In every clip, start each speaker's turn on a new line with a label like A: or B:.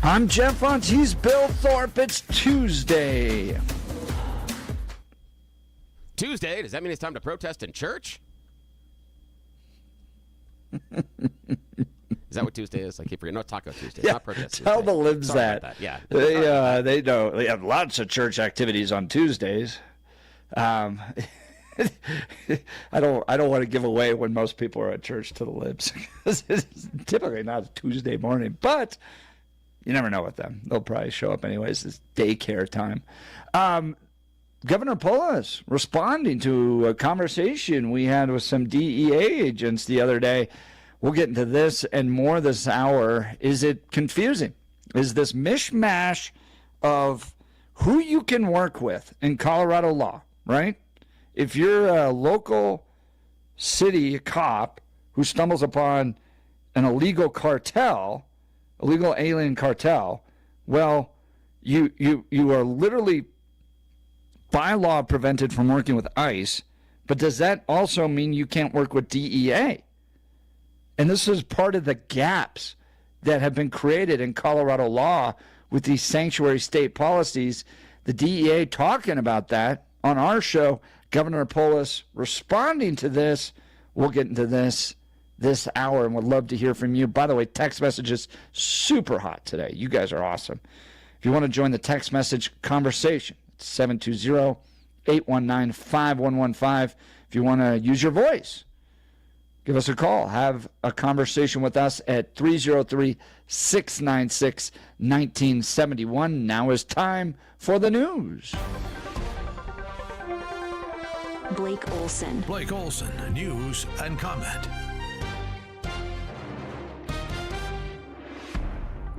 A: I'm Jeff Hunt. He's Bill Thorpe. It's Tuesday.
B: Tuesday? Does that mean it's time to protest in church? Is that what Tuesday is? I keep forgetting. No, Taco Tuesday. It's not protest Tuesday.
A: Tell the libs that.
B: Yeah.
A: They know. They have lots of church activities on Tuesdays. I don't want to give away when most people are at church to the libs. It's typically not a Tuesday morning, but you never know with them. They'll probably show up anyways. It's daycare time. Governor Polis responding to a conversation we had with some DEA agents the other day. We'll get into this and more this hour. Is it confusing? Is this mishmash of who you can work with in Colorado law, right? If you're a local city cop who stumbles upon an illegal cartel, illegal alien cartel, well, you are literally by law prevented from working with ICE, but does that also mean you can't work with DEA? And this is part of the gaps that have been created in Colorado law with these sanctuary state policies. The DEA talking about that on our show, Governor Polis responding to this. We'll get into this hour and would love to hear from you. By the way, text messages super hot today. You guys are awesome. If you want to join the text message conversation, it's 720-819-5115. If you want to use your voice, give us a call. Have a conversation with us at 303-696-1971. Now is time for the news.
C: Blake Olson.
D: Blake Olson, news and comment.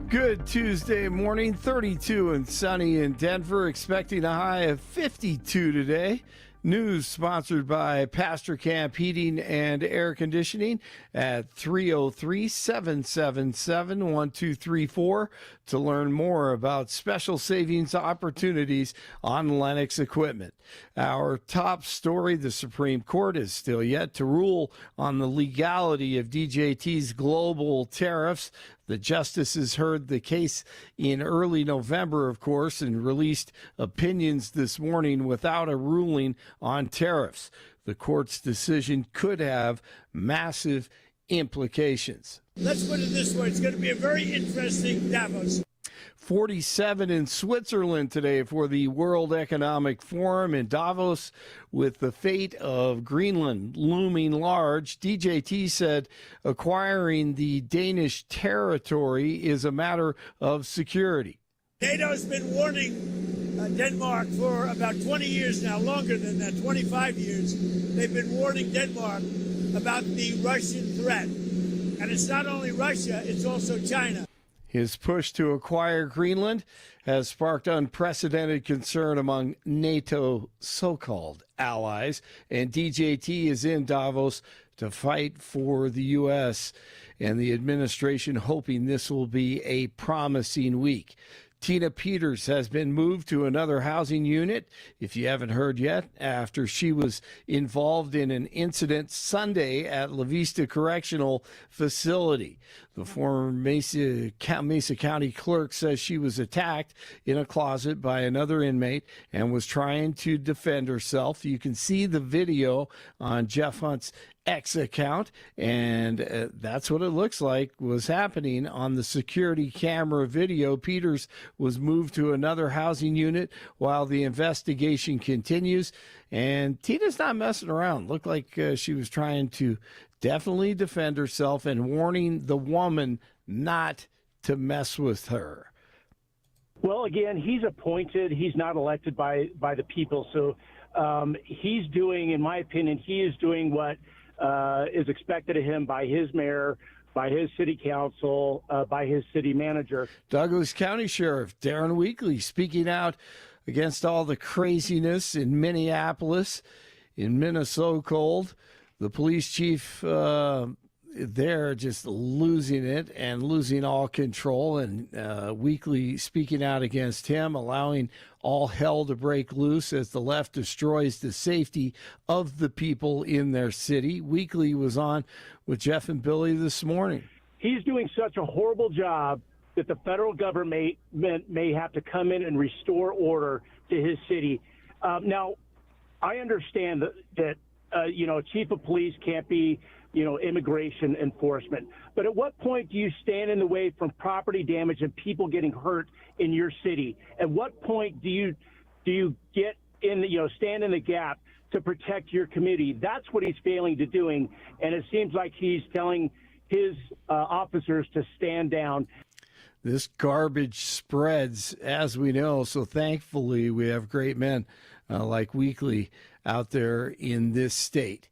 E: Good Tuesday morning, 32 and sunny in Denver, expecting a high of 52 today. News sponsored by Pastor Camp Heating and Air Conditioning at 303-777-1234 to learn more about special savings opportunities on Lennox equipment. Our top story, the Supreme Court is still yet to rule on the legality of DJT's global tariffs. The justices heard the case in early November, of course, and released opinions this morning without a ruling on tariffs. The court's decision could have massive implications.
F: Let's put it this way. It's going to be a very interesting Davos.
E: 47 in Switzerland today for the World Economic Forum in Davos, with the fate of Greenland looming large. DJT said acquiring the Danish territory is a matter of security.
F: NATO has been warning Denmark for about 20 years now, longer than that, 25 years. They've been warning Denmark about the Russian threat. And it's not only Russia, it's also China.
E: His push to acquire Greenland has sparked unprecedented concern among NATO so-called allies, and DJT is in Davos to fight for the U.S. and the administration, hoping this will be a promising week. Tina Peters has been moved to another housing unit, if you haven't heard yet, after she was involved in an incident Sunday at La Vista Correctional Facility. The former Mesa County clerk says she was attacked in a closet by another inmate and was trying to defend herself. You can see the video on Jeff Hunt's X account, and that's what it looks like was happening on the security camera video. Peters was moved to another housing unit while the investigation continues, and Tina's not messing around. Looked like she was trying to definitely defend herself and warning the woman not to mess with her.
G: Well, again, he's appointed. He's not elected by the people. So he's doing, in my opinion, he is doing what is expected of him by his mayor, by his city council, by his city manager.
E: Douglas County Sheriff Darren Weekly speaking out against all the craziness in Minneapolis, in Minnesota cold. The police chief there just losing it and losing all control, and Weekly speaking out against him, allowing all hell to break loose as the left destroys the safety of the people in their city. Weekly was on with Jeff and Billy this morning.
G: He's doing such a horrible job that the federal government may have to come in and restore order to his city. Now, I understand that chief of police can't be, immigration enforcement. But at what point do you stand in the way from property damage and people getting hurt in your city? At what point do you get in, stand in the gap to protect your community? That's what he's failing to doing, and it seems like he's telling his officers to stand down.
E: This garbage spreads, as we know, so thankfully we have great men like Weekly out there in this state.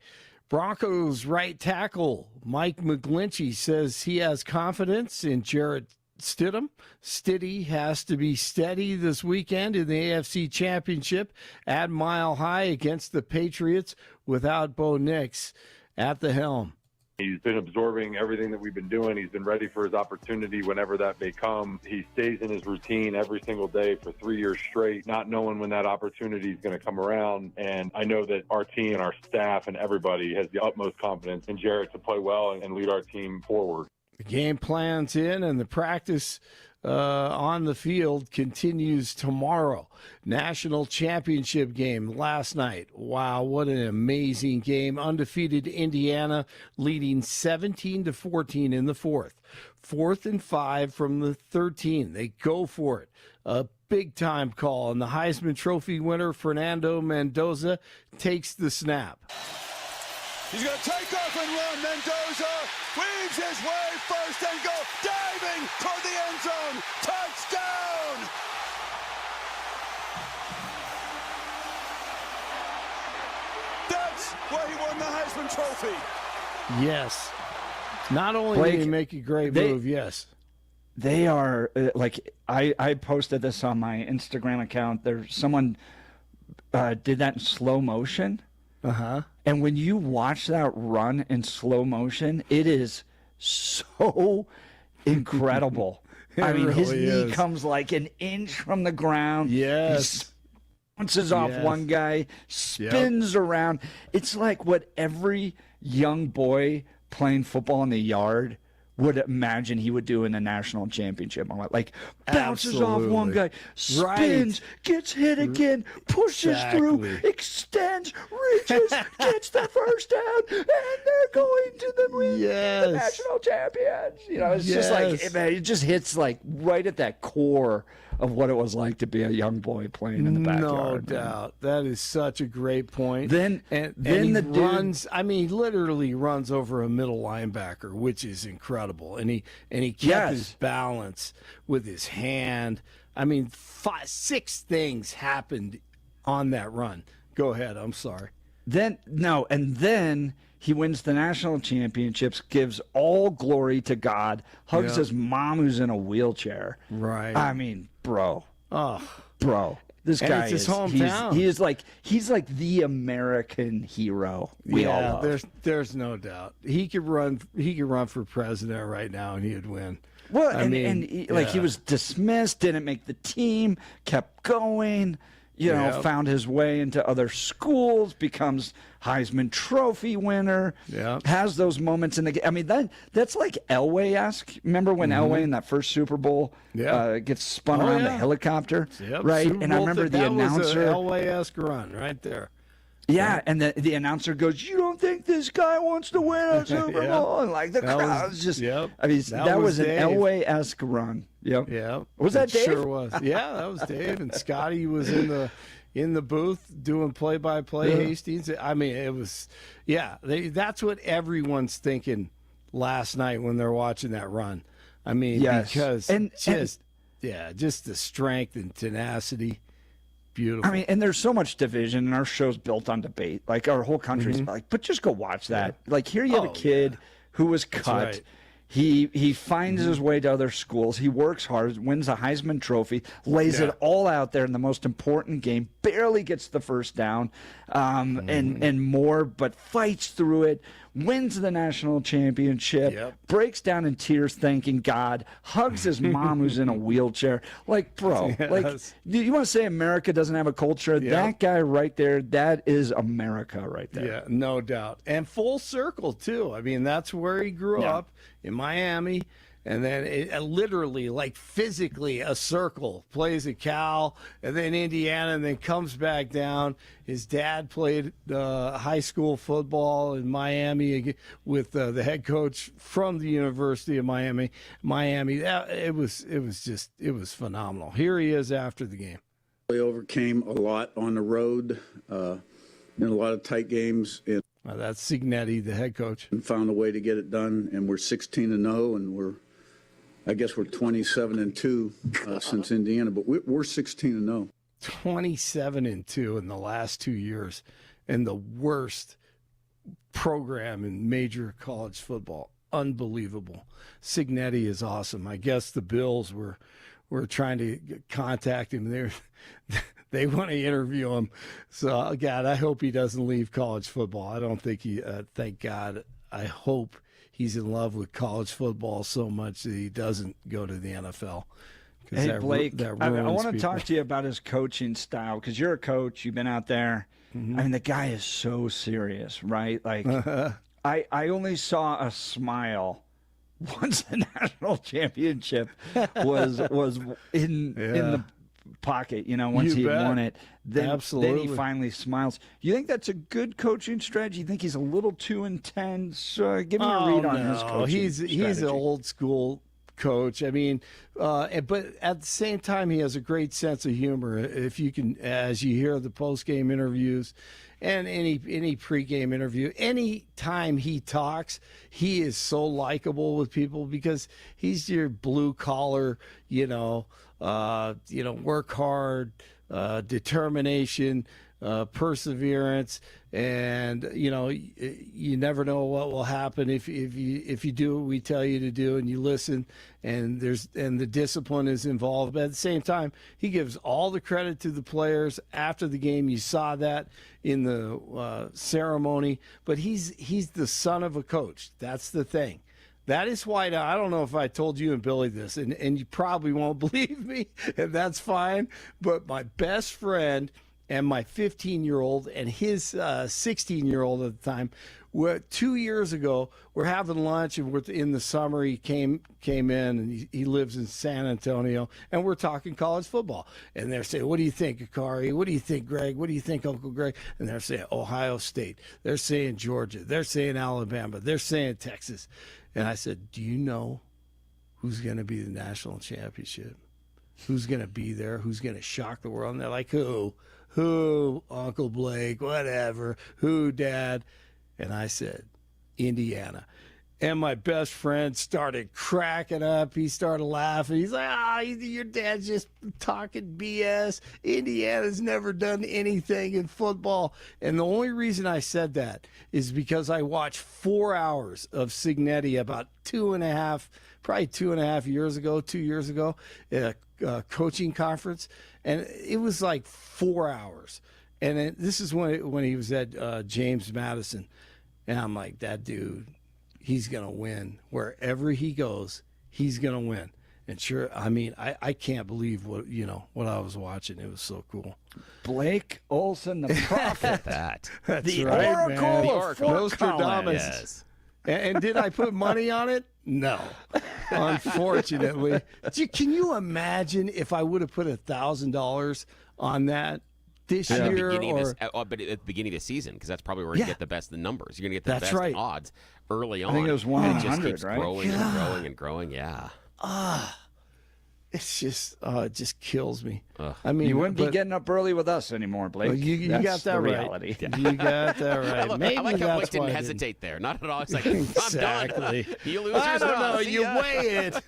E: Broncos right tackle Mike McGlinchey says he has confidence in Jarrett Stidham. Stiddy has to be steady this weekend in the AFC Championship at Mile High against the Patriots without Bo Nix at the helm.
H: He's been absorbing everything that we've been doing. He's been ready for his opportunity whenever that may come. He stays in his routine every single day for 3 years straight, not knowing when that opportunity is going to come around. And I know that our team and our staff and everybody has the utmost confidence in Jarrett to play well and lead our team forward.
E: The game plan's in, and the practice on the field continues tomorrow. National championship game last night. Wow, what an amazing game. Undefeated Indiana leading 17-14 in the fourth. 4th and 5 from the 13. They go for it. A big-time call, and the Heisman Trophy winner, Fernando Mendoza, takes the snap.
I: He's going to take off and run. Mendoza weaves his way first and goal. Diving toward the end zone. Touchdown! That's where he won the Heisman Trophy.
E: Yes. Not only
A: Blake,
E: did he make a great move, yes.
A: They are, I posted this on my Instagram account. Someone did that in slow motion.
E: Uh-huh.
A: And when you watch that run in slow motion, it is so incredible. I mean, his knee comes like an inch from the ground.
E: Yes.
A: He bounces off one guy, spins around. It's like what every young boy playing football in the yard would imagine he would do in the national championship. Like, bounces off one guy, spins, gets hit again, pushes through, extends, reaches, gets the first down, and they're going to the national champions. It's just like, it just hits like right at that core of what it was like to be a young boy playing in the backyard.
E: No doubt. That is such a great point.
A: Then
E: he runs, he literally runs over a middle linebacker, which is incredible. And he kept his balance with his hand. 6 things happened on that run. Go ahead. I'm sorry.
A: Then he wins the national championships, gives all glory to God, hugs his mom who's in a wheelchair.
E: Right.
A: Bro.
E: Oh.
A: Bro. This guy
E: is his hometown.
A: He's like the American hero we all love.
E: There's no doubt. He could run for president right now and he would win.
A: Well, he was dismissed, didn't make the team, kept going, found his way into other schools, becomes Heisman Trophy winner, has those moments in the game. That's like Elway-esque. Remember when Elway in that first Super Bowl gets spun around the helicopter? Right?
E: Super
A: and I remember the announcer.
E: That was an Elway-esque run right there.
A: Yeah, and the announcer goes, "You don't think this guy wants to win a Super Bowl?" And like the crowd's just, that was an Elway-esque run. Yep.
E: Yeah.
A: Was that Dave?
E: Sure was. Yeah, that was Dave, and Scotty was in the booth doing play-by-play. Hastings. It was, that's what everyone's thinking last night when they're watching that run. Because just the strength and tenacity. Beautiful.
A: And there's so much division, and our show's built on debate. Like, our whole country's like, but just go watch that. Like, here you have a kid who was cut.
E: Right.
A: He finds his way to other schools. He works hard, wins a Heisman Trophy, lays it all out there in the most important game, barely gets the first down, and more, but fights through it, wins the national championship, breaks down in tears thanking God, hugs his mom who's in a wheelchair. Like, bro, you want to say America doesn't have a culture? That guy right there, that is America right there.
E: Yeah, no doubt. And full circle, too. That's where he grew up, in Miami, And then literally, like physically, a circle, plays at Cal, and then Indiana, and then comes back down. His dad played high school football in Miami with the head coach from the University of Miami. It was phenomenal. Here he is after the game.
J: We overcame a lot on the road, in a lot of tight games, and
E: that's Signetti, the head coach,
J: and found a way to get it done. And we're 16-0, and I guess we're 27-2 since Indiana, but we're 16-0.
E: 27-2 in the last 2 years, and the worst program in major college football. Unbelievable. Signetti is awesome. I guess the Bills were trying to contact him. They want to interview him. So, God, I hope he doesn't leave college football. I don't think he. Thank God. I hope he's in love with college football so much that he doesn't go to the NFL.
A: Hey, Blake, I want to
E: people.
A: talk to you about his coaching style, because you're a coach. You've been out there.
E: Mm-hmm.
A: I mean, the guy is so serious, right? Like, I only saw a smile once the national championship was in the pocket, once he won it. Then he finally smiles. You think that's a good coaching strategy? You think he's a little too intense? Give me a read on his coaching strategy.
E: He's an old school coach. I mean, but at the same time, he has a great sense of humor. If you can, as you hear the post-game interviews and any pregame interview, any time he talks, he is so likable with people because he's your blue collar, work hard, determination, perseverance, and you never know what will happen if you do what we tell you to do and you listen, and the discipline is involved. But at the same time, he gives all the credit to the players after the game. You saw that in the ceremony. But he's the son of a coach. That's the thing. That is why I don't know if I told you and Billy this, and you probably won't believe me, and that's fine. But my best friend and my 15-year-old and his 16-year-old at the time, 2 years ago, we're having lunch, and we're in the summer. He came in, and he lives in San Antonio, and we're talking college football. And they're saying, "What do you think, Akari? What do you think, Greg? What do you think, Uncle Greg?" And they're saying Ohio State. They're saying Georgia. They're saying Alabama. They're saying Texas. And I said, "Do you know who's going to be the national championship? Who's going to be there? Who's going to shock the world?" And they're like, "Who? Who? Uncle Blake, whatever. Who, Dad?" And I said, "Indiana." And my best friend started cracking up. He started laughing. He's like, your dad's just talking BS. Indiana's never done anything in football. And the only reason I said that is because I watched 4 hours of Signetti about 2.5 years ago, 2 years ago, at a coaching conference. And it was like 4 hours. And this is when he was at James Madison. And I'm like, that dude, he's going to win. Wherever he goes, he's going to win. And sure, I mean, I can't believe what I was watching. It was so cool.
A: Blake Olson, the prophet.
B: That's
A: the
E: right,
A: Oracle
E: man.
A: of Fort
E: Nostradamus.
B: Yes.
E: And did I put money on it? No, unfortunately. Can you imagine if I would have put $1,000 on that this year?
B: But at the beginning of the season, because that's probably where you get the best numbers. You're going to get the
E: That's
B: best
E: right.
B: odds early on.
A: I think it was 1
B: and
A: in
B: it just
A: 100,
B: keeps
A: right?
B: growing and growing and growing. Yeah.
E: It's just, it just kills me.
B: Ugh.
E: I mean,
A: You wouldn't be getting up early with us anymore, Blake.
E: Well, you
A: That's
E: got that
A: the
E: right.
A: reality.
E: You got that right.
B: I like how Blake didn't
E: why I
B: hesitate there. Not at all. It's like,
E: Exactly.
B: I'm done. You lose
E: I don't know.
B: See
E: You
B: ya.
E: weigh it.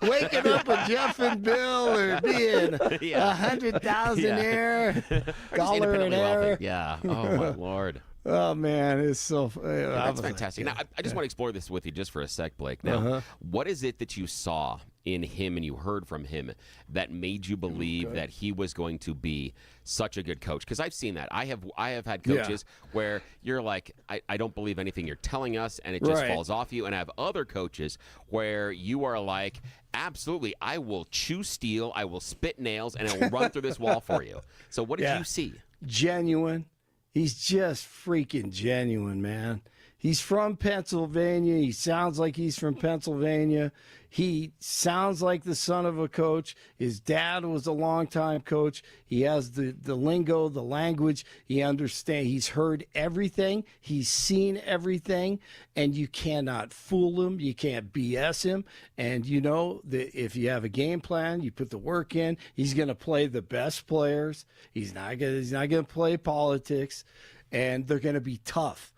E: Waking up with Jeff and Bill, or being 100,000
B: Just
E: dollar an
B: independently
E: air.
B: wealthy. Yeah. Oh, my Lord.
E: Oh man, it's so.
B: That's fantastic. Now, I just want to explore this with you just for a sec, Blake. Now, what is it that you saw in him and you heard from him that made you believe that he was going to be such a good coach? Because I've seen that. I have had coaches where you're like, I don't believe anything you're telling us, and it just falls off you. And I have other coaches where you are like, absolutely, I will chew steel, I will spit nails, and I will run through this wall for you. So what did you see?
E: Genuine. He's just freaking genuine, man. He's from Pennsylvania. He sounds like he's from Pennsylvania. He sounds like the son of a coach. His dad was a longtime coach. He has the lingo, the language. He understands. He's heard everything. He's seen everything. And you cannot fool him. You can't BS him. And you know that if you have a game plan, you put the work in, he's going to play the best players. He's not going to play politics. And they're going to be tough.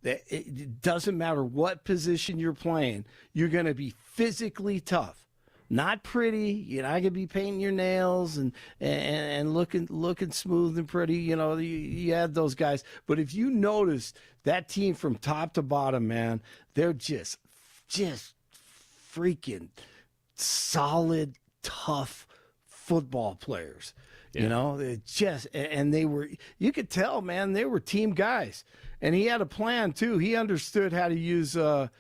E: It doesn't matter what position you're playing, you're going to be physically tough. Not pretty. You're not going to be painting your nails and looking smooth and pretty. You know, you had those guys. But if you notice that team from top to bottom, man, they're just freaking solid, tough football players. Yeah. You know, you could tell, man, they were team guys. And he had a plan, too. He understood how to use, the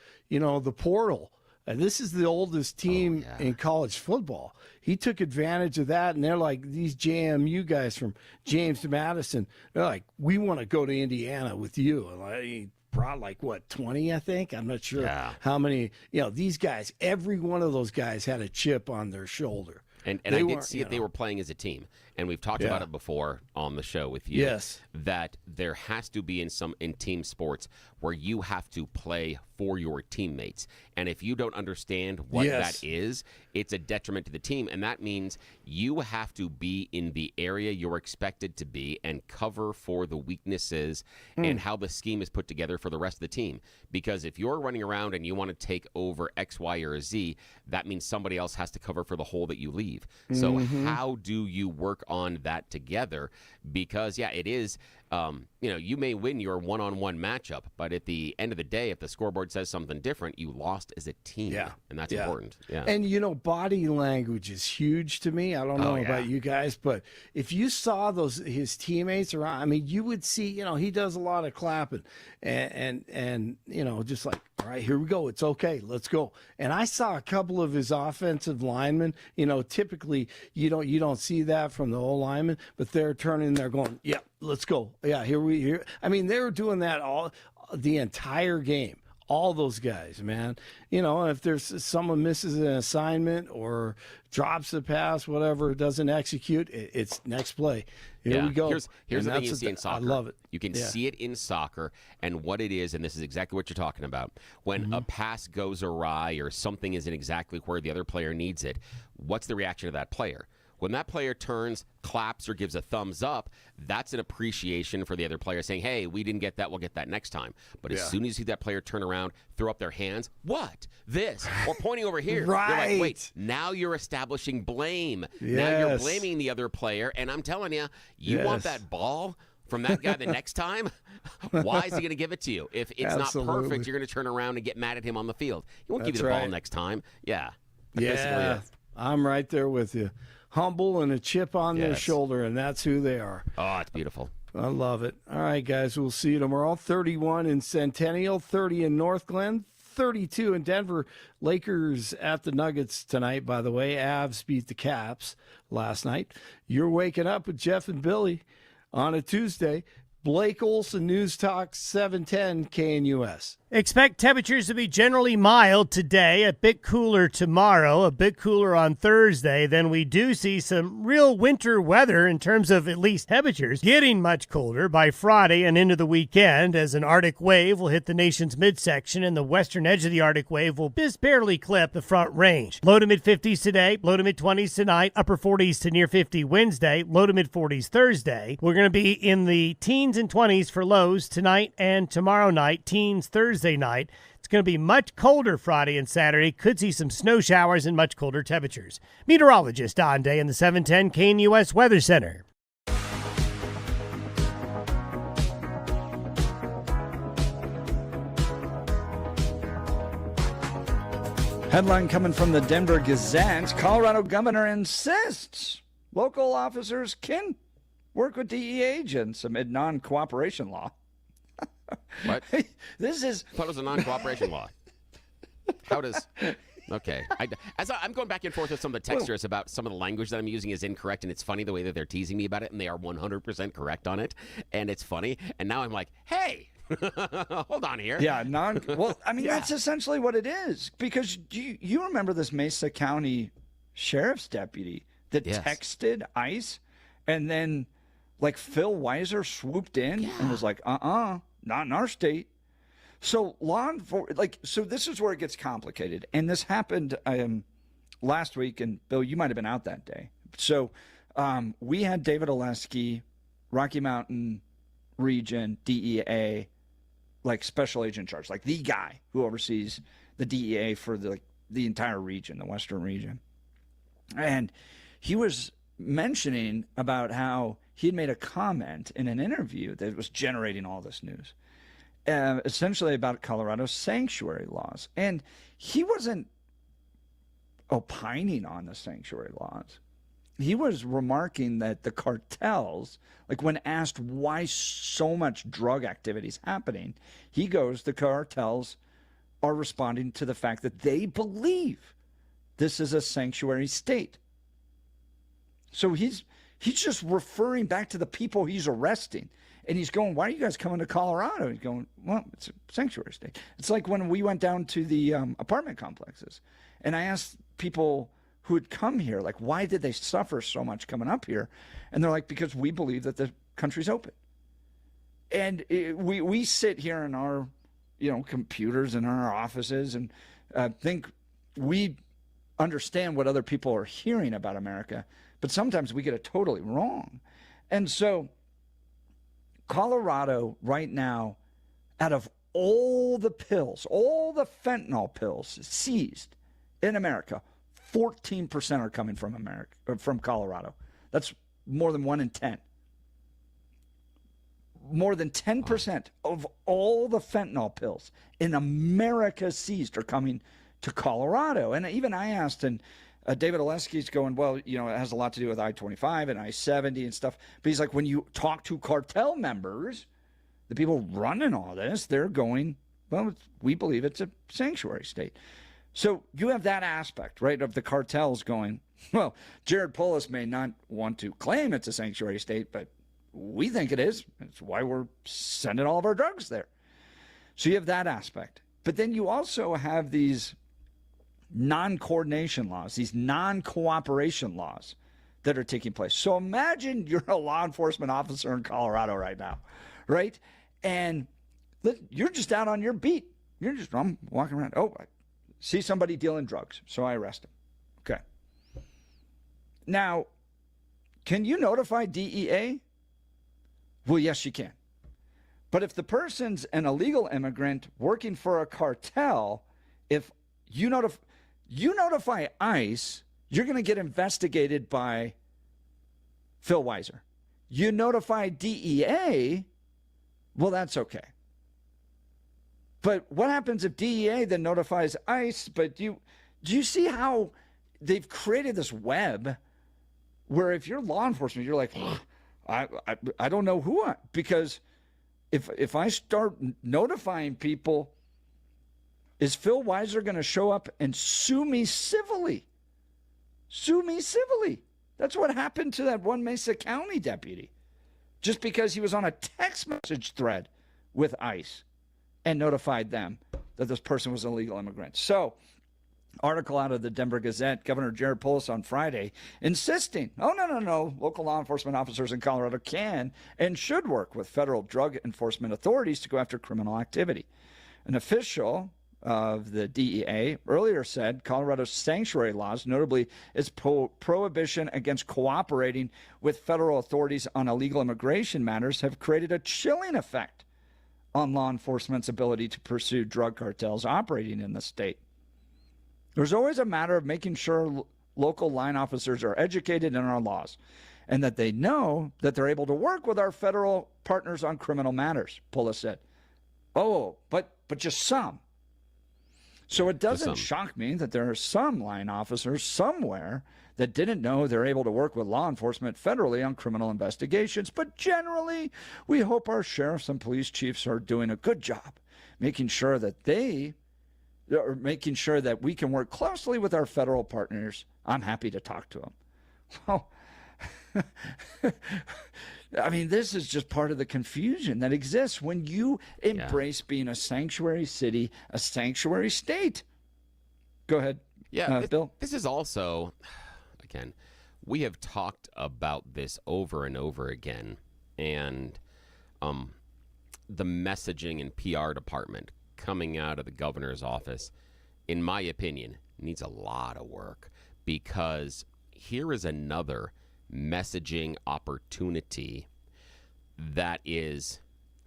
E: portal. And this is the oldest team in college football. He took advantage of that, and they're like, these JMU guys from James Madison, they're like, we want to go to Indiana with you. And he brought 20, I think. I'm not sure how many. These guys, every one of those guys had a chip on their shoulder.
B: And I did see it. They were playing as a team. And we've talked about it before on the show with you.
E: Yes.
B: That there has to be in team sports where you have to play for your teammates. And if you don't understand what that is, it's a detriment to the team. And that means you have to be in the area you're expected to be and cover for the weaknesses and how the scheme is put together for the rest of the team. Because if you're running around and you want to take over X, Y, or Z, that means somebody else has to cover for the hole that you leave. So how do you work on that together? Because, it is, you may win your one-on-one matchup, but at the end of the day, if the scoreboard says something different, you lost as a team.
E: Yeah.
B: And that's important. Yeah.
E: And, body language is huge to me. I don't know about you guys, but if you saw his teammates around, I mean, you would see, he does a lot of clapping and just like, all right, here we go. It's okay. Let's go. And I saw a couple of his offensive linemen, typically you don't see that from the old linemen, but they're turning, they're going, let's go. Yeah, here. I mean, they were doing that all the entire game. All those guys, man. If there's someone misses an assignment or drops the pass, whatever, doesn't execute, it's next play. Here we go.
B: Here's the thing you see in soccer.
E: I love it.
B: You can see it in soccer, and what it is, and this is exactly what you're talking about. When a pass goes awry or something isn't exactly where the other player needs it, what's the reaction of that player? When that player turns, claps, or gives a thumbs up, that's an appreciation for the other player saying, hey, we didn't get that, we'll get that next time. But as soon as you see that player turn around, throw up their hands, what? This? Or pointing over here.
E: Right.
B: You're like, wait, now you're establishing blame.
E: Yes.
B: Now you're blaming the other player. And I'm telling you, you want that ball from that guy the next time? Why is he going to give it to you? If it's not perfect, you're going to turn around and get mad at him on the field. He won't give you the ball next time. Yeah.
E: Yeah. I'm right there with you. Humble and a chip on their shoulder, and that's who they are.
B: Oh, it's beautiful.
E: I love it. All right, guys, we'll see you tomorrow. 31 in Centennial, 30 in North Glen, 32 in Denver. Lakers at the Nuggets tonight, by the way. Avs beat the Caps last night. You're waking up with Jeff and Billy on a Tuesday. Blake Olson, News Talk 710 KNUS.
K: Expect temperatures to be generally mild today, a bit cooler tomorrow, a bit cooler on Thursday. Then we do see some real winter weather in terms of at least temperatures getting much colder by Friday and into the weekend as an Arctic wave will hit the nation's midsection and the western edge of the Arctic wave will just barely clip the front range. Low to mid-50s today, low to mid-20s tonight, upper 40s to near 50 Wednesday, low to mid-40s Thursday. We're going to be in the teens and 20s for lows tonight and tomorrow night, teens Thursday night. It's going to be much colder Friday and Saturday. Could see some snow showers and much colder temperatures. Meteorologist Don Day in the 710 KNUS Weather Center.
A: Headline coming from the Denver Gazette. Colorado governor insists local officers can work with DEA agents amid non-cooperation law.
B: What?
A: This is...
B: I thought it was a non-cooperation law. How does... Okay. I'm going back and forth with some of the texters about some of the language that I'm using is incorrect, and it's funny the way that they're teasing me about it, and they are 100% correct on it, and it's funny. And now I'm like, hey, Hold on here.
A: Yeah, well, I mean, that's essentially what it is. Because you remember this Mesa County sheriff's deputy that texted ICE, and then like Phil Weiser swooped in and was like, not in our state. So so this is where it gets complicated. And this happened last week, and Bill, you might have been out that day. So we had David Oleski, Rocky Mountain Region, DEA, like special agent in charge, like the guy who oversees the DEA for the entire region, the Western region. And he was mentioning about how he had made a comment in an interview that was generating all this news, essentially about Colorado's sanctuary laws. And he wasn't opining on the sanctuary laws. He was remarking that the cartels, like when asked why so much drug activity is happening, he goes, the cartels are responding to the fact that they believe this is a sanctuary state. So he's just referring back to the people he's arresting. And he's going, why are you guys coming to Colorado? He's going, well, it's a sanctuary state. It's like when we went down to the apartment complexes. And I asked people who had come here, like, why did they suffer so much coming up here? And they're like, because we believe that the country's open. And we sit here in our, computers and in our offices and think we understand what other people are hearing about America, but sometimes we get it totally wrong. And so Colorado right now, out of all the pills, all the fentanyl pills seized in America, 14% are coming from Colorado. That's more than 1 in 10. More than 10% of all the fentanyl pills in America seized are coming to Colorado. And even I asked, and David Oleski's going, well, it has a lot to do with I-25 and I-70 and stuff. But he's like, when you talk to cartel members, the people running all this, they're going, well, we believe it's a sanctuary state. So you have that aspect, right, of the cartels going, well, Jared Polis may not want to claim it's a sanctuary state, but we think it is. That's why we're sending all of our drugs there. So you have that aspect. But then you also have these non-coordination laws, these non-cooperation laws that are taking place. So imagine you're a law enforcement officer in Colorado right now, right? And you're just out on your beat. I'm walking around. Oh, I see somebody dealing drugs, so I arrest him. Okay. Now, can you notify DEA? Well, yes, you can. But if the person's an illegal immigrant working for a cartel, if you notify ICE, you're going to get investigated by Phil Weiser. You notify DEA, well, that's okay. But what happens if DEA then notifies ICE? But do you see how they've created this web where if you're law enforcement, you're like, I don't know who because if I start notifying people, is Phil Weiser going to show up and sue me civilly? Sue me civilly. That's what happened to that one Mesa County deputy, just because he was on a text message thread with ICE and notified them that this person was an illegal immigrant. So, article out of the Denver Gazette, Governor Jared Polis on Friday insisting, no, local law enforcement officers in Colorado can and should work with federal drug enforcement authorities to go after criminal activity. An official of the DEA earlier said Colorado's sanctuary laws, notably its prohibition against cooperating with federal authorities on illegal immigration matters, have created a chilling effect on law enforcement's ability to pursue drug cartels operating in the state. There's always a matter of making sure local line officers are educated in our laws and that they know that they're able to work with our federal partners on criminal matters, Polis said. Oh, but just some. So it doesn't shock me that there are some line officers somewhere that didn't know they're able to work with law enforcement federally on criminal investigations. But generally, we hope our sheriffs and police chiefs are doing a good job making sure that we can work closely with our federal partners. I'm happy to talk to them. Well, I mean, this is just part of the confusion that exists when you embrace being a sanctuary city, a sanctuary state. Go ahead, Bill.
B: This is also, again, we have talked about this over and over again, and the messaging and PR department coming out of the governor's office, in my opinion, needs a lot of work, because here is another messaging opportunity that is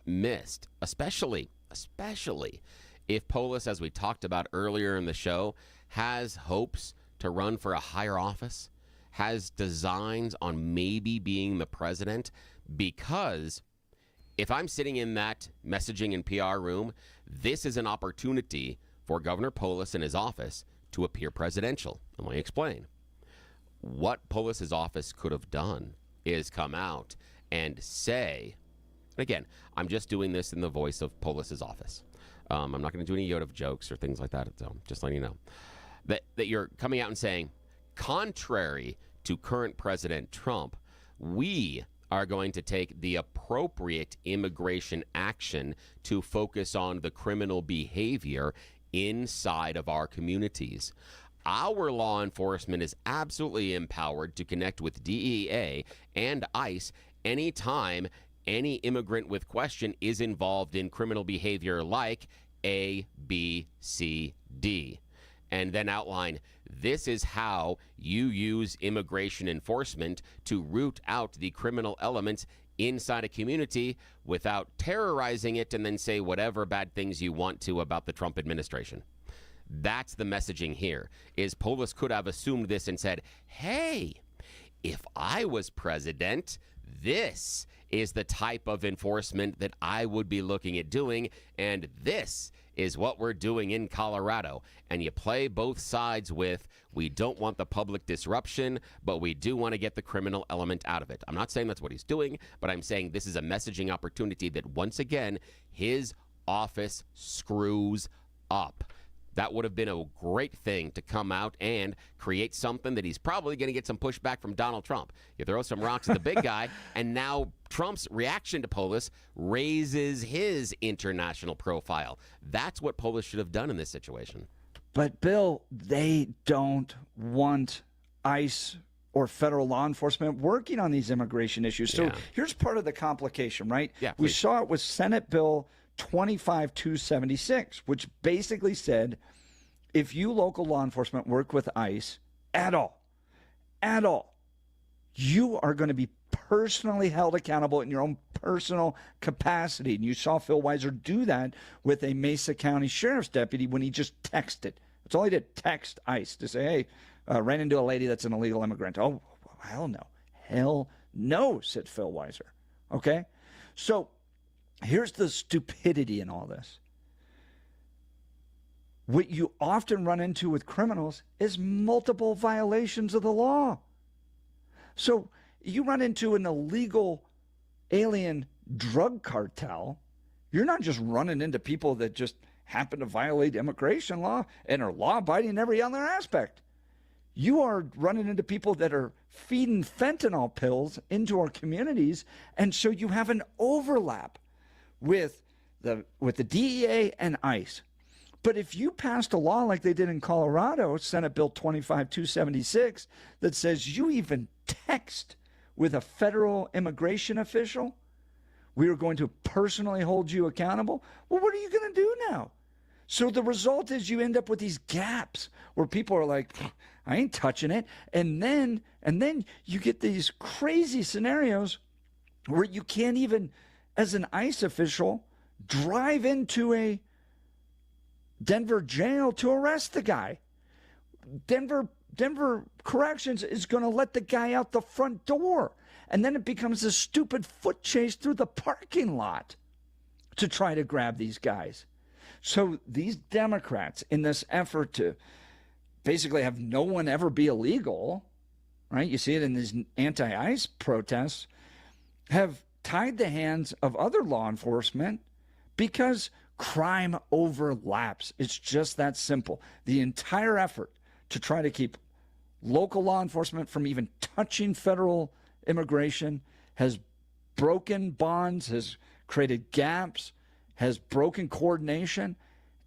B: missed, especially if Polis, as we talked about earlier in the show, has hopes to run for a higher office, has designs on maybe being the president. Because if I'm sitting in that messaging and PR room, this is an opportunity for Governor Polis and his office to appear presidential. And let me explain. What Polis's office could have done is come out and say, and again, I'm just doing this in the voice of Polis's office. I'm not going to do any Yoda jokes or things like that. So just letting you know that you're coming out and saying, contrary to current President Trump, we are going to take the appropriate immigration action to focus on the criminal behavior inside of our communities. Our law enforcement is absolutely empowered to connect with DEA and ICE anytime any immigrant with question is involved in criminal behavior like A, B, C, D. And then outline, this is how you use immigration enforcement to root out the criminal elements inside a community without terrorizing it and then say whatever bad things you want to about the Trump administration. That's the messaging here, is Polis could have assumed this and said, hey, if I was president, this is the type of enforcement that I would be looking at doing, and this is what we're doing in Colorado. And you play both sides with, we don't want the public disruption, but we do want to get the criminal element out of it. I'm not saying that's what he's doing, but I'm saying this is a messaging opportunity that, once again, his office screws up. That would have been a great thing to come out and create something that he's probably going to get some pushback from Donald Trump. You throw some rocks at the big guy, and now Trump's reaction to Polis raises his international profile. That's what Polis should have done in this situation.
A: But, Bill, they don't want ICE or federal law enforcement working on these immigration issues. So here's part of the complication, right?
B: Yeah,
A: we saw it with Senate Bill 25276, which basically said if you local law enforcement work with ICE at all, you are going to be personally held accountable in your own personal capacity. And you saw Phil Weiser do that with a Mesa County Sheriff's deputy when he just texted. That's all he did, text ICE to say, hey, ran into a lady that's an illegal immigrant. Oh, hell no. Hell no, said Phil Weiser. Okay? So here's the stupidity in all this. What you often run into with criminals is multiple violations of the law. So you run into an illegal alien drug cartel, you're not just running into people that just happen to violate immigration law and are law-abiding in every other aspect. You are running into people that are feeding fentanyl pills into our communities, and so you have an overlap with the DEA and ICE. But if you passed a law like they did in Colorado, Senate Bill 25276, that says you even text with a federal immigration official, we are going to personally hold you accountable. Well, what are you going to do now? So the result is you end up with these gaps where people are like, I ain't touching it. And then you get these crazy scenarios where you can't even, as an ICE official, drive into a Denver jail to arrest the guy. Denver Corrections is going to let the guy out the front door. And then it becomes a stupid foot chase through the parking lot to try to grab these guys. So these Democrats, in this effort to basically have no one ever be illegal, right? You see it in these anti-ICE protests, have tied the hands of other law enforcement because crime overlaps. It's just that simple. The entire effort to try to keep local law enforcement from even touching federal immigration has broken bonds, has created gaps, has broken coordination,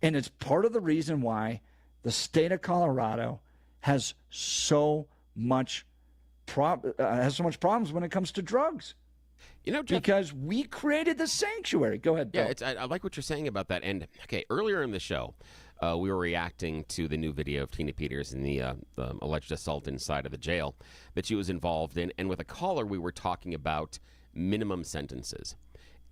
A: and it's part of the reason why the state of Colorado has so much problems when it comes to drugs.
B: You know, Jeff,
A: because we created the sanctuary. Go ahead, Bill.
B: Yeah, I like what you're saying about that. And, okay, earlier in the show, we were reacting to the new video of Tina Peters and the alleged assault inside of the jail that she was involved in. And with a caller, we were talking about minimum sentences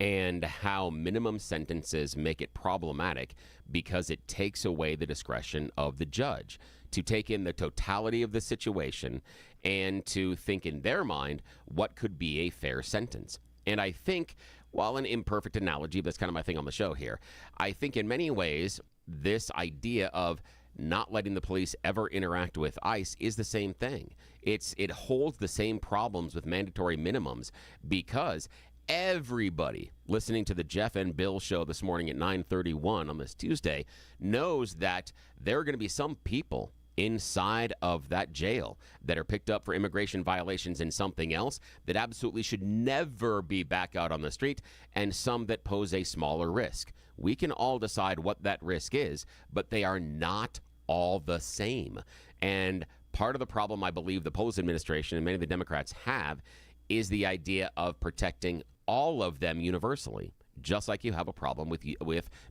B: and how minimum sentences make it problematic because it takes away the discretion of the judge to take in the totality of the situation and to think in their mind what could be a fair sentence. And I think, while an imperfect analogy, that's kind of my thing on the show here, I think in many ways this idea of not letting the police ever interact with ICE is the same thing. It holds the same problems with mandatory minimums because everybody listening to the Jeff and Bill show this morning at 9:31 on this Tuesday knows that there are going to be some people inside of that jail that are picked up for immigration violations and something else that absolutely should never be back out on the street, and some that pose a smaller risk. We can all decide what that risk is, but they are not all the same. And part of the problem I believe the Polis administration and many of the Democrats have is the idea of protecting all of them universally, just like you have a problem with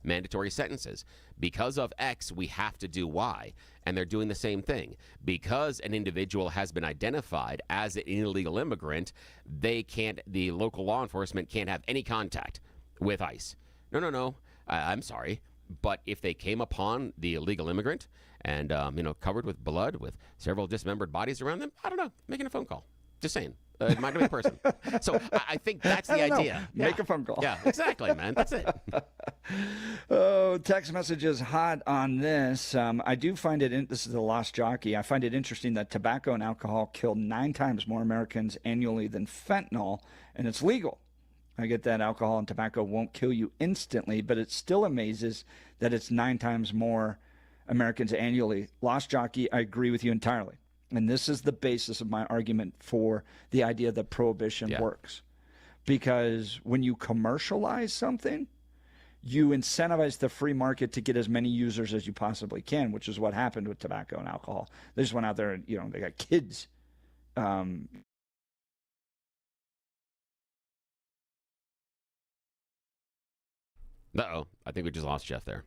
B: mandatory sentences. Because of X, we have to do Y, and they're doing the same thing. Because an individual has been identified as an illegal immigrant, the local law enforcement can't have any contact with ICE. No, I'm sorry, but if they came upon the illegal immigrant and, covered with blood, with several dismembered bodies around them, I don't know, making a phone call. Just saying. It might be a person. So I think that's the idea.
A: Yeah. Make a phone call.
B: Yeah, exactly, man. That's it.
A: Oh, text messages hot on this. I do find it, this is the Lost Jockey, I find it interesting that tobacco and alcohol kill 9 times more Americans annually than fentanyl, and it's legal. I get that alcohol and tobacco won't kill you instantly, but it still amazes that it's 9 times more Americans annually. Lost Jockey, I agree with you entirely. And this is the basis of my argument for the idea that prohibition works. Because when you commercialize something, you incentivize the free market to get as many users as you possibly can, which is what happened with tobacco and alcohol. They just went out there and, they got kids.
B: Uh-oh. I think we just lost Jeff there.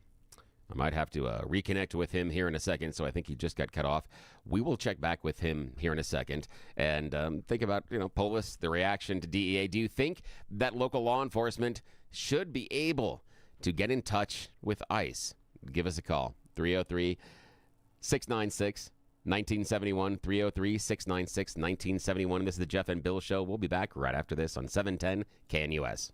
B: I might have to reconnect with him here in a second, so I think he just got cut off. We will check back with him here in a second and think about, Polis, the reaction to DEA. Do you think that local law enforcement should be able to get in touch with ICE? Give us a call, 303-696-1971, 303-696-1971. This is the Jeff and Bill Show. We'll be back right after this on 710 KNUS.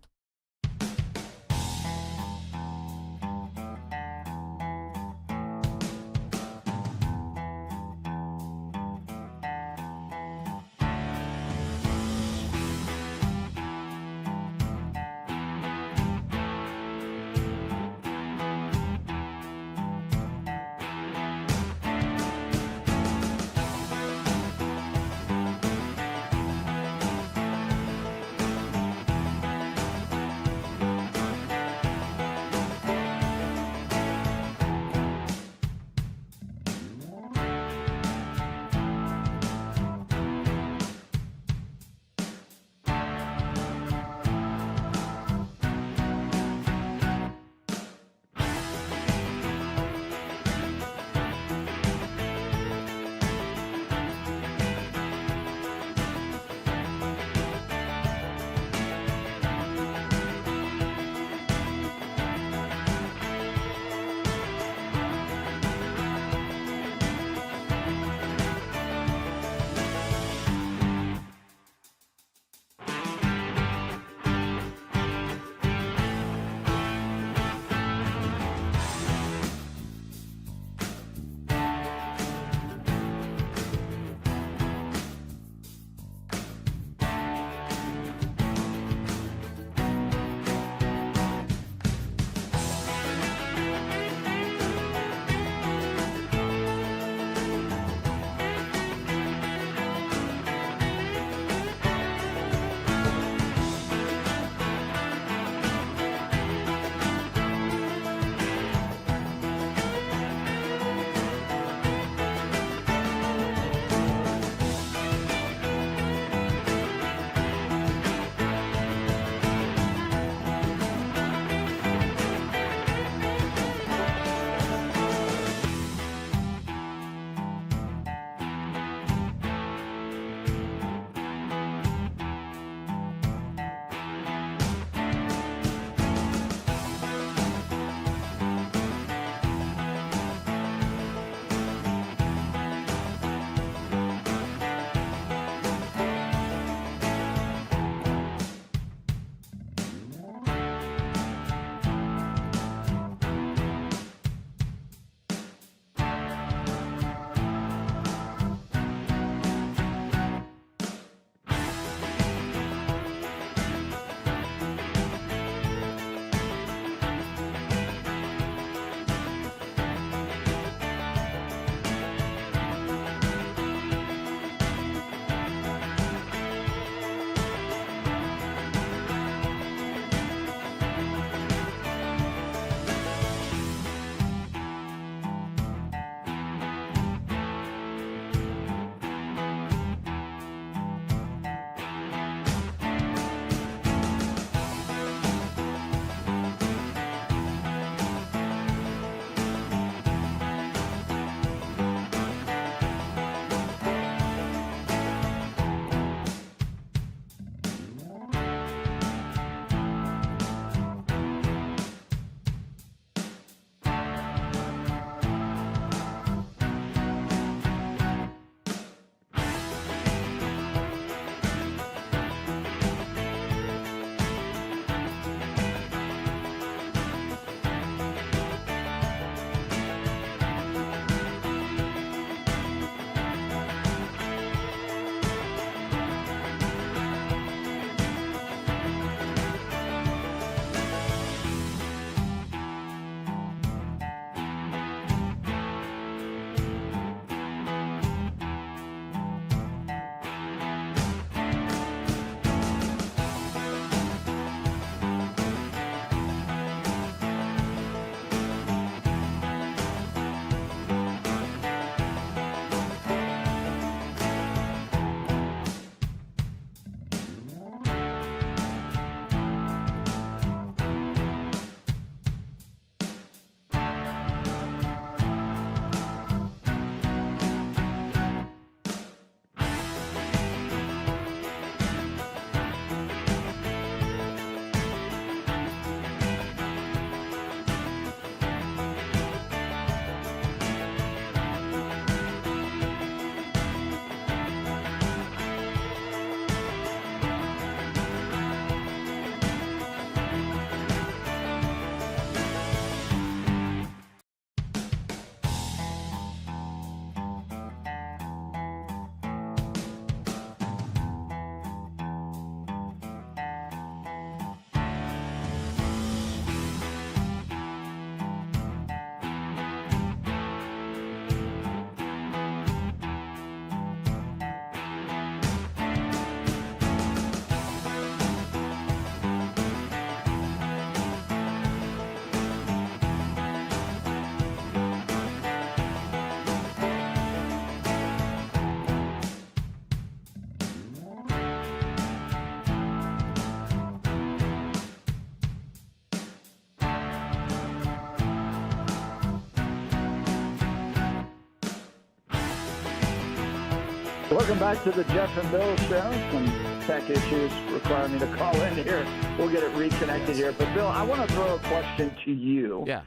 L: Welcome back to the Jeff and Bill Show. Some tech issues require me to call in here. We'll get it reconnected here. But, Bill, I want to throw a question to you.
B: Yeah.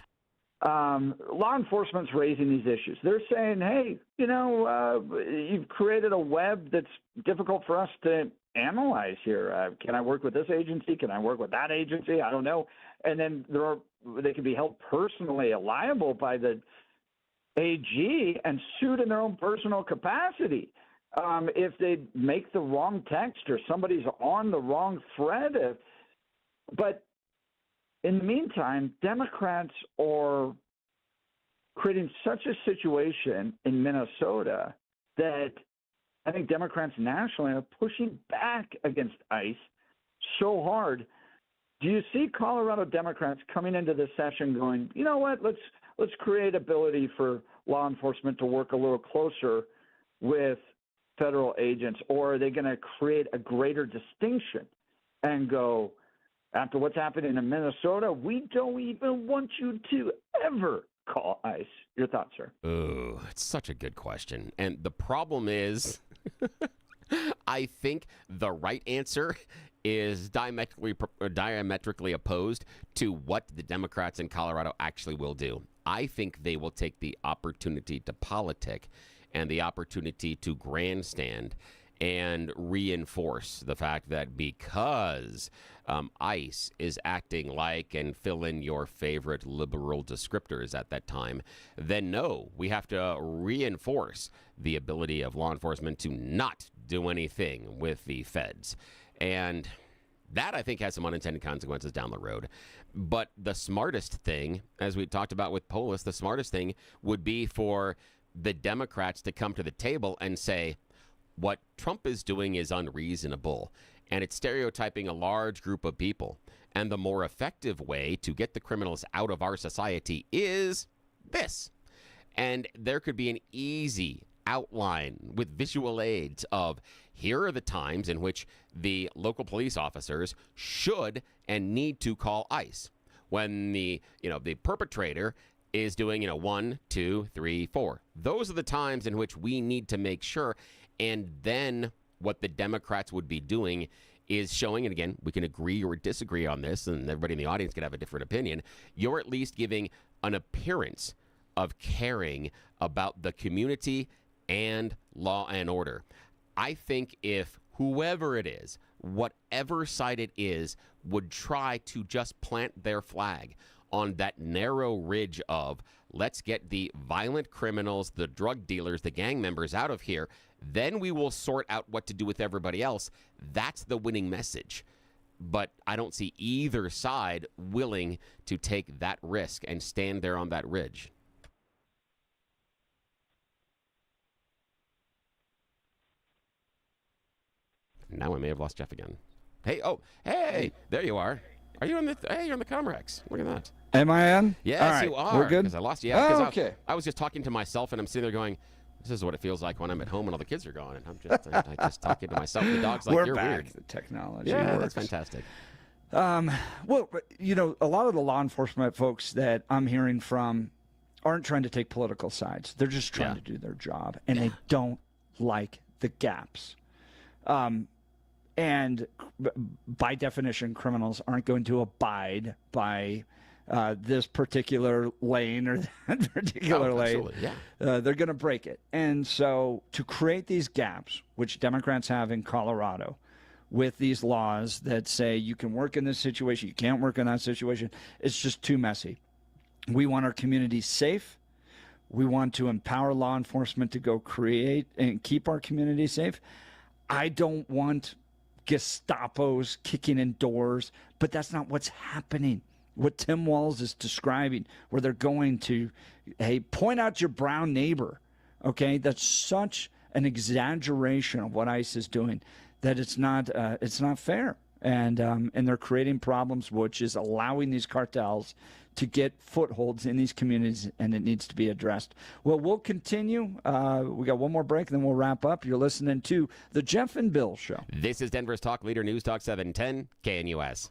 L: Law enforcement's raising these issues. They're saying, hey, you've created a web that's difficult for us to analyze here. Can I work with this agency? Can I work with that agency? I don't know. And then they can be held personally liable by the AG and sued in their own personal capacity if they make the wrong text or somebody's on the wrong thread. But in the meantime, Democrats are creating such a situation in Minnesota that I think Democrats nationally are pushing back against ICE so hard. Do you see Colorado Democrats coming into this session going, you know what, let's create ability for law enforcement to work a little closer with federal agents, or are they going to create a greater distinction and go, after what's happening in Minnesota, we don't even want you to ever call ICE? Your thoughts, sir?
B: Oh, it's such a good question. And the problem is, I think the right answer is diametrically opposed to what the Democrats in Colorado actually will do. I think they will take the opportunity to politic and the opportunity to grandstand and reinforce the fact that because ICE is acting like, and fill in your favorite liberal descriptors at that time, then no, we have to reinforce the ability of law enforcement to not do anything with the feds. And that, I think, has some unintended consequences down the road. But the smartest thing, as we talked about with Polis, the smartest thing would be for the Democrats to come to the table and say, what Trump is doing is unreasonable, and it's stereotyping a large group of people. And the more effective way to get the criminals out of our society is this. And there could be an easy outline with visual aids of here are the times in which the local police officers should and need to call ICE. When the perpetrator is doing 1, 2, 3, 4. Those are the times in which we need to make sure. And then what the Democrats would be doing is showing, and again, we can agree or disagree on this, and everybody in the audience can have a different opinion. You're at least giving an appearance of caring about the community and law and order. I think if whoever it is, whatever side it is, would try to just plant their flag on that narrow ridge of let's get the violent criminals, the drug dealers, the gang members out of here, then we will sort out what to do with everybody else. That's the winning message. But I don't see either side willing to take that risk and stand there on that ridge. Now I may have lost Jeff again. Hey, there you are. Are you on the? Hey, you're on the Comrex. Look at that.
A: Am I on?
B: Yes,
A: all right,
B: you are.
A: We're good.
B: Because I lost you. Yeah,
A: okay.
B: I was just talking to myself, and I'm sitting there going, "This is what it feels like when I'm at home and all the kids are gone." And I'm just talking to myself. The dog's like,
A: We're
B: "You're
A: back.
B: weird."
A: The technology.
B: Yeah,
A: works.
B: that's fantastic.
A: Well, a lot of the law enforcement folks that I'm hearing from aren't trying to take political sides. They're just trying to do their job, and they don't like the gaps. And by definition, criminals aren't going to abide by this particular lane or that particular lane.
B: Yeah.
A: They're going to break it. And so to create these gaps, which Democrats have in Colorado, with these laws that say you can work in this situation, you can't work in that situation, it's just too messy. We want our communities safe. We want to empower law enforcement to go create and keep our communities safe. I don't want Gestapos kicking in doors, but that's not what's happening. What Tim Walz is describing, where they're going to, hey, point out your brown neighbor, okay? That's such an exaggeration of what ICE is doing that it's not fair. And they're creating problems, which is allowing these cartels to get footholds in these communities, and it needs to be addressed. Well, we'll continue. We got one more break, and then we'll wrap up. You're listening to The Jeff and Bill Show.
B: This is Denver's Talk Leader News Talk 710 KNUS.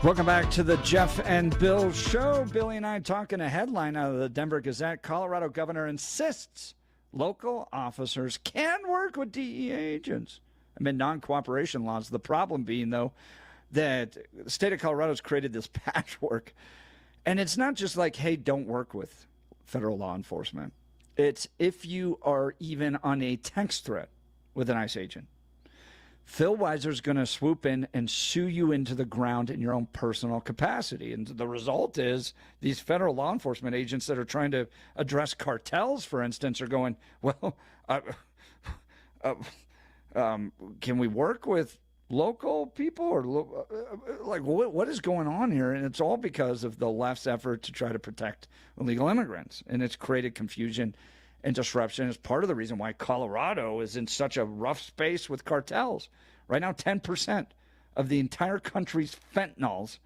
A: Welcome back to the Jeff and Bill Show. Billy and I talking a headline out of the Denver Gazette. Colorado governor insists local officers can work with DEA agents amid non-cooperation laws. The problem being, though, that the state of Colorado has created this patchwork. And it's not just like, hey, don't work with federal law enforcement. It's if you are even on a text thread with an ICE agent, Phil Weiser's going to swoop in and sue you into the ground in your own personal capacity. And the result is these federal law enforcement agents that are trying to address cartels, for instance, are going, well, can we work with local people? Or what is going on here? And it's all because of the left's effort to try to protect illegal immigrants. And it's created confusion and disruption. Is part of the reason why Colorado is in such a rough space with cartels. Right now, 10% of the entire country's fentanyl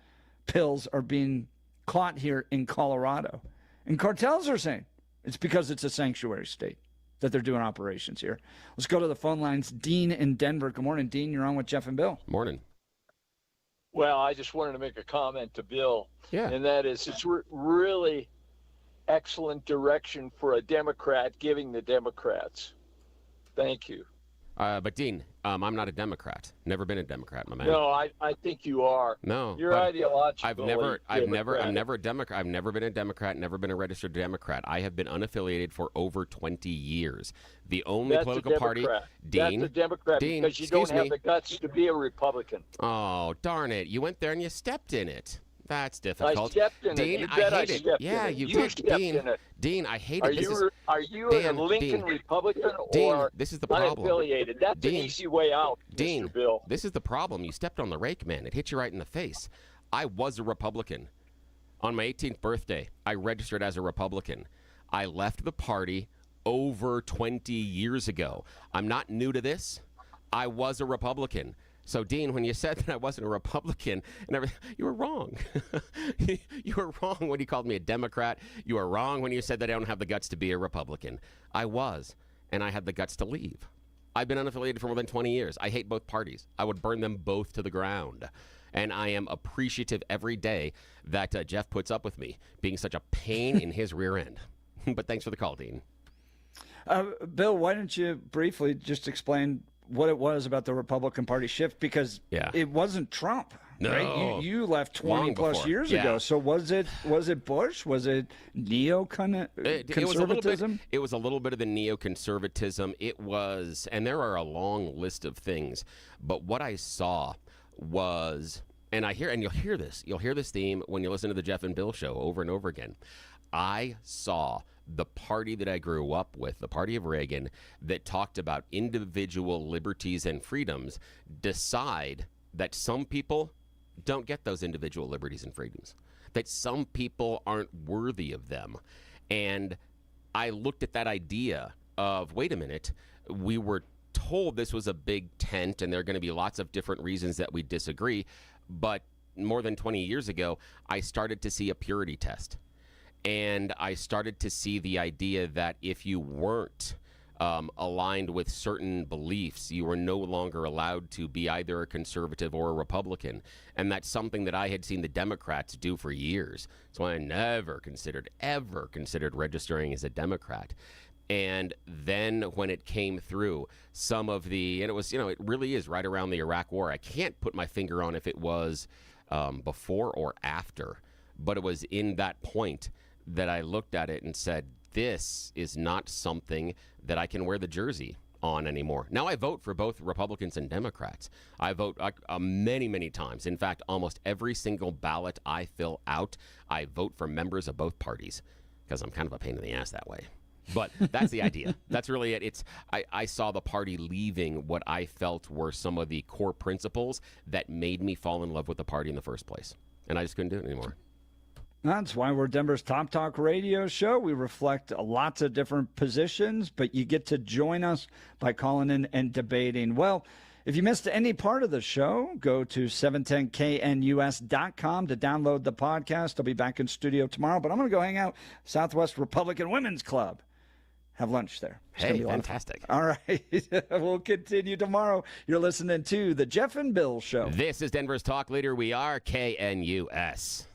A: pills are being caught here in Colorado. And cartels are saying it's because it's a sanctuary state that they're doing operations here. Let's go to the phone lines. Dean in Denver. Good morning, Dean. You're on with Jeff and Bill.
B: Morning.
M: Well, I just wanted to make a comment to Bill.
B: Yeah.
M: And that is, it's really excellent direction for a Democrat giving the Democrats. Thank you.
B: But Dean, I'm not a Democrat. Never been a Democrat, my man.
M: No, I think you are.
B: No,
M: you're ideological.
B: I've never a Democrat. I've never been a Democrat. Never been a registered Democrat. I have been unaffiliated for over 20 years. The only political party, Dean.
M: That's a Democrat
B: Dean,
M: because you don't have the guts to be a Republican.
B: Oh, darn it! You went there and you stepped in it. That's difficult.
M: I stepped in
B: Dean,
M: it. I
B: hate it. Yeah, you did, Dean. Dean, I hate it.
M: Are you a Lincoln Republican or
B: this is the problem.
M: Unaffiliated? That's an easy way out,
B: Dean,
M: Mr. Bill.
B: This is the problem. You stepped on the rake, man. It hit you right in the face. I was a Republican. On my 18th birthday, I registered as a Republican. I left the party over 20 years ago. I'm not new to this. I was a Republican. So, Dean, when you said that I wasn't a Republican and everything, you were wrong. You were wrong when you called me a Democrat. You were wrong when you said that I don't have the guts to be a Republican. I was, and I had the guts to leave. I've been unaffiliated for more than 20 years. I hate both parties. I would burn them both to the ground. And I am appreciative every day that Jeff puts up with me being such a pain in his rear end. But thanks for the call, Dean.
A: Bill, why don't you briefly just explain what it was about the Republican Party shift, because it wasn't Trump.
B: No,
A: right? You left 20 plus years ago. So was it Bush? Was it neo-conservatism?
B: It was a little bit of the neoconservatism. It was, and there are a long list of things. But what I saw was, and you'll hear this theme when you listen to the Jeff and Bill Show over and over again. I saw the party that I grew up with, the party of Reagan, that talked about individual liberties and freedoms, decide that some people don't get those individual liberties and freedoms, that some people aren't worthy of them. And I looked at that idea of, wait a minute, we were told this was a big tent and there are going to be lots of different reasons that we disagree. But more than 20 years ago, I started to see a purity test. And I started to see the idea that if you weren't aligned with certain beliefs, you were no longer allowed to be either a conservative or a Republican. And that's something that I had seen the Democrats do for years. So I never considered registering as a Democrat. And then when it came through, some of the, and it was, it really is right around the Iraq War. I can't put my finger on if it was before or after, but it was in that point that I looked at it and said, this is not something that I can wear the jersey on anymore. Now I vote for both Republicans and Democrats. I vote many, many times. In fact, almost every single ballot I fill out, I vote for members of both parties because I'm kind of a pain in the ass that way. But that's the idea. That's really it. I saw the party leaving what I felt were some of the core principles that made me fall in love with the party in the first place. And I just couldn't do it anymore.
A: That's why we're Denver's top talk radio show. We reflect lots of different positions, but you get to join us by calling in and debating. Well, if you missed any part of the show, go to 710knus.com to download the podcast. I'll be back in studio tomorrow, but I'm going to go hang out Southwest Republican Women's Club. have lunch there. It's gonna
B: Hey,
A: be a lot of fun.
B: fantastic.
A: All right. We'll continue tomorrow. You're listening to The Jeff and Bill Show.
B: This is Denver's talk leader. We are KNUS.